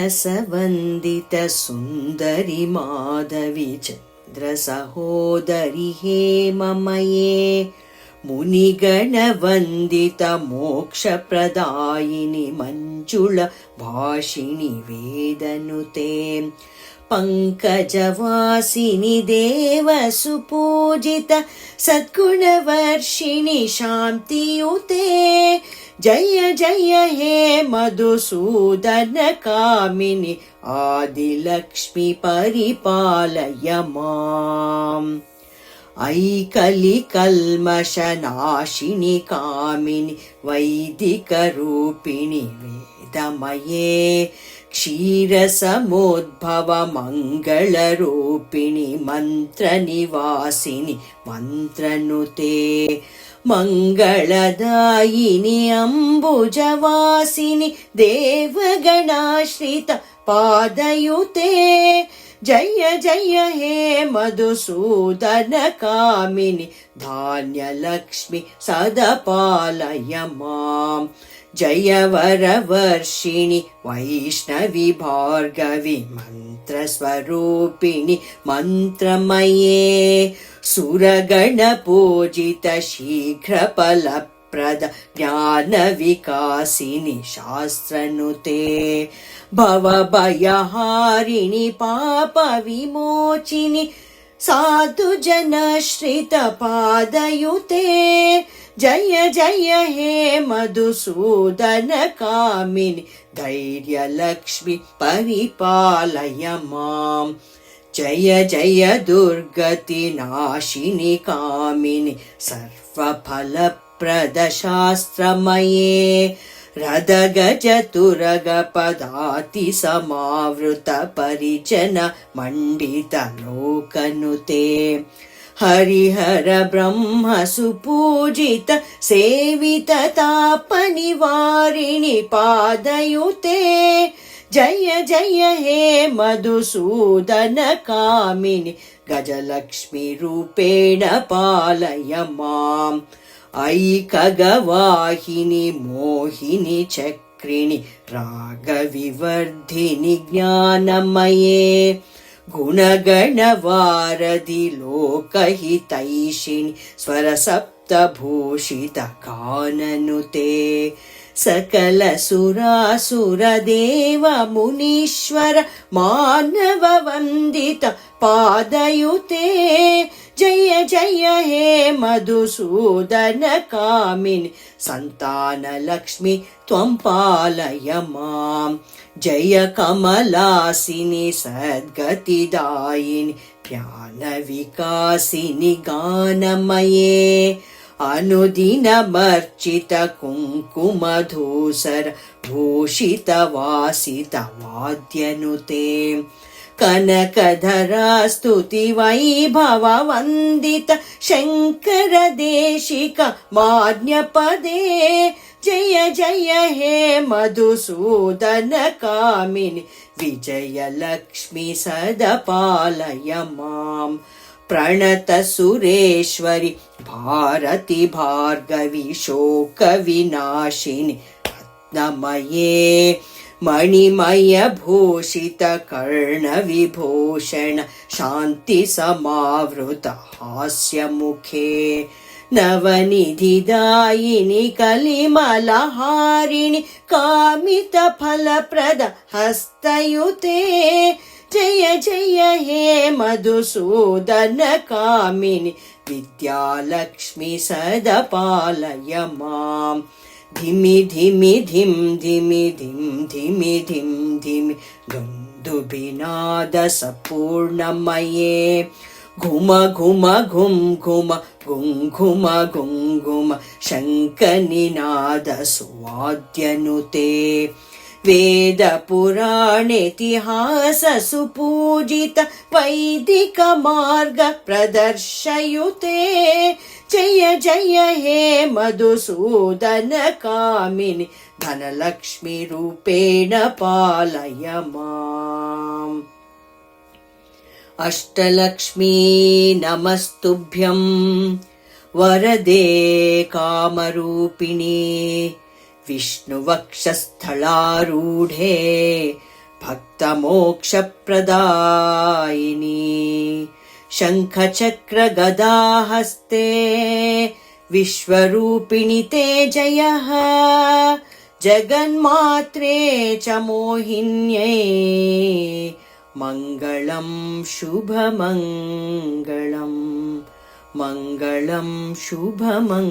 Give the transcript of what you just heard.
ಸುಮನಸವಂದಿತ ಸುಂದರಿ ಮಾಧವಿ ಚಂದ್ರ ಸಹೋದರಿ ಹೇಮಮಯೇ ಮುನಿಗಣವಂದಿತ ಮೋಕ್ಷಪ್ರದಾಯಿನಿ ಮಂಜುಳ ಭಾಷಿಣಿ ವೇದನುತೆ ಪಂಕಜವಾಸಿನಿ ದೇವಸುಪೂಜಿತ ಸದ್ಗುಣವರ್ಷಿಣಿ ಶಾಂತಿಯುತೆ ಜಯ ಜಯ ಹೇ ಮಧುಸೂದನ ಕಾಮಿನಿ ಆದಿಲಕ್ಷ್ಮಿ ಪರಿಪಾಲಯ ಮಾಂ ಐಕಲಿ ಕಲ್ಮಷ ನಾಶಿನಿ ಕಾಮಿನಿ ವೈದಿಕ ರೂಪಿಣಿ ವೇದಮಯೇ ಕ್ಷೀರ ಸಮೋದ್ಭವ ಮಂಗಳ ರೂಪಿಣಿ ಮಂತ್ರ ನಿವಾಸಿನಿ ಮಂತ್ರನುತೆ ಮಂಗಳದಾಯಿನಿ ಅಂಬುಜವಾಸಿನಿ ದೇವಗಣಾಶ್ರಿತ ಪಾದಯುತೆ ಜಯ ಜಯ ಹೇ ಮಧುಸೂದನ ಕಾಮಿನಿ ಧಾನ್ಯಲಕ್ಷ್ಮಿ ಸದಪಾಲಯ ಮಾಂ ಜಯ ವರವರ್ಷಿಣಿ ವೈಷ್ಣವಿ ಭಾರ್ಗವಿ ಮಂತ್ರಸ್ವರೂಪಿಣಿ ಮಂತ್ರಮಯೇ ಸುರಗಣ ಪೂಜಿತ ಶೀಘ್ರ ಫಲಪ್ರದ ಜ್ಞಾನ ವಿಕಾಸಿನಿ ಶಾಸ್ತ್ರನುತೆ ಭವಭಯಹಾರಿಣಿ ಪಾಪ ವಿಮೋಚಿನಿ ಸಾಧು ಜನಶ್ರಿತ ಪಾದಯುತೆ ಜಯ ಜಯ ಹೇ ಮಧುಸೂದನ ಕಾಮಿನಿ ಧೈರ್ಯಲಕ್ಷ್ಮಿ ಪರಿಪಾಲಯ ಮಾಂ ಜಯ ಜಯ ದುರ್ಗತಿ ನಾಶಿನಿ ಕಾಮಿನಿ ಸರ್ವಫಲಪ್ರದ ಶಾಸ್ತ್ರಮಯೇ ರದಗಜ ತುರಗ ಪದಾತಿ ಸಮಾವೃತ ಪರಿಜನ ಮಂಡಿತ ಲೋಕನುತೆ ಹರಿಹರ ಬ್ರಹ್ಮ ಸುಪೂಜಿತ ಸೇವಿತ ತಾಪ ನಿವಾರಿಣಿ ಪಾದಯುತೆ ಜಯ ಜಯ ಹೇ ಮಧುಸೂದನ ಕಾಮಿನಿ ಗಜಲಕ್ಷ್ಮಿ ರೂಪೇಣ ಪಾಲಯ ಮಾಂ ಐಕಗವಾಹಿನಿ ಮೋಹಿನಿ ಚಕ್ರಿಣಿ ರಾಗವಿವರ್ಧಿನಿ ಜ್ಞಾನಮಯೇ ಗುಣಗಣವಾರಧಿ ಲೋಕಹಿತೈಷಿಣಿ ಸ್ವರಸಪ್ತಭೂಷಿತ ಕಾನನುತೆ ಸಕಲ ಸುರಾಸುರ ದೇವ ಮುನೀಶ್ವರ ಮಾನವ ವಂದಿತ ಪಾದಯುತೆ ಜಯ ಜಯ ಹೇ ಮಧುಸೂದನ ಕಾಮಿನಿ ಸಂತಾನ ಲಕ್ಷ್ಮಿ ತ್ವಂ ಪಾಲಯ ಮಾಂ ಜಯ ಕಮಲಾಸಿನಿ ಸದ್ಗತಿದಾಯಿನಿ ಜ್ಞಾನ ವಿಕಾಸಿನಿ ಗಾನಮಯೇ ಅನುದಿನಮರ್ಚಿತ ಕುಂಕುಮಧೂಸರ ಭೂಷಿತ ವಾಸಿತ ವಾದ್ಯನುತೆ ಕನಕಧರ ಸ್ತುತಿ ವೈಭವ ವಂದಿತ ಶಂಕರ ದೇಶಿಕ ಮಾನ್ಯಪದೇ ಜಯ ಜಯ ಹೇ ಮಧುಸೂದನ ಕಾಮಿನಿ ವಿಜಯಲಕ್ಷ್ಮಿ ಸದಪಾಲಯ ಮಾಂ ಪ್ರಣತ ಸುರೇಶ್ವರಿ ಭಾರತಿ ಭಾರ್ಗವಿ ಶೋಕ ವಿನಾಶಿನಿ ರತ್ನಮಯೇ ಮಣಿಮಯ ಭೂಷಿತ ಕರ್ಣ ವಿಭೂಷಣ ಶಾಂತಿ ಸಮಾವೃತ ಹಾಸ್ಯ ಮುಖೇ ನವನಿಧಿದಾಯಿನಿ ಕಲಿಮಲಹಾರಿಣಿ ಕಾಮಿತ ಫಲಪ್ರದ ಹಸ್ತಯುತೆ ಜಯ ಜಯ ಹೇ ಮಧುಸೂದನ ಕಾಮಿನಿ ವಿದ್ಯಾಲಕ್ಷ್ಮಿ ಸದಪಾಲಯ ಮಾಂ ಧಿಮಿ ಧಿಮಿ ಧಿಂ ಧಿಮಿ ಧಿಂ ಧಿಮಿ ಧಿಂ ಧಿಮಿ ದುಂದುಭಿನಾದ ಸಪೂರ್ಣಮಯೇ ಘುಮ ಘುಮ ಘುಂ ಘುಮ ಗುಂಘುಮ ಗುಂಘುಮ ಶಂಖನಿನಾದ ಸುವಾದ್ಯನುತೆ ವೇದ ಪುರಾಣೇತಿಹಾಸ ಸುಪೂಜಿತ ವೈದಿಕ ಮಾರ್ಗ ಪ್ರದರ್ಶಯುತೆ ಜಯ ಜಯ ಹೇ ಮಧುಸೂದನ ಕಾಮಿನಿ ಧನಲಕ್ಷ್ಮಿ ರೂಪೇಣ ಪಾಲಯ ಮಾಂ ಅಷ್ಟಲಕ್ಷ್ಮೀ ನಮಸ್ತುಭ್ಯಂ ವರದೆ ಕಾಮರೂಪಿಣಿ विष्णुवक्षस्थलारूढे भक्तमोक्षप्रदायिनी शङ्खचक्रगदाहस्ते विश्वरूपिणि ते जयः जगन्मात्रे च मोहिन्यै मङ्गलं शुभमङ्गलम् मङ्गलं शुभमङ्गलम्।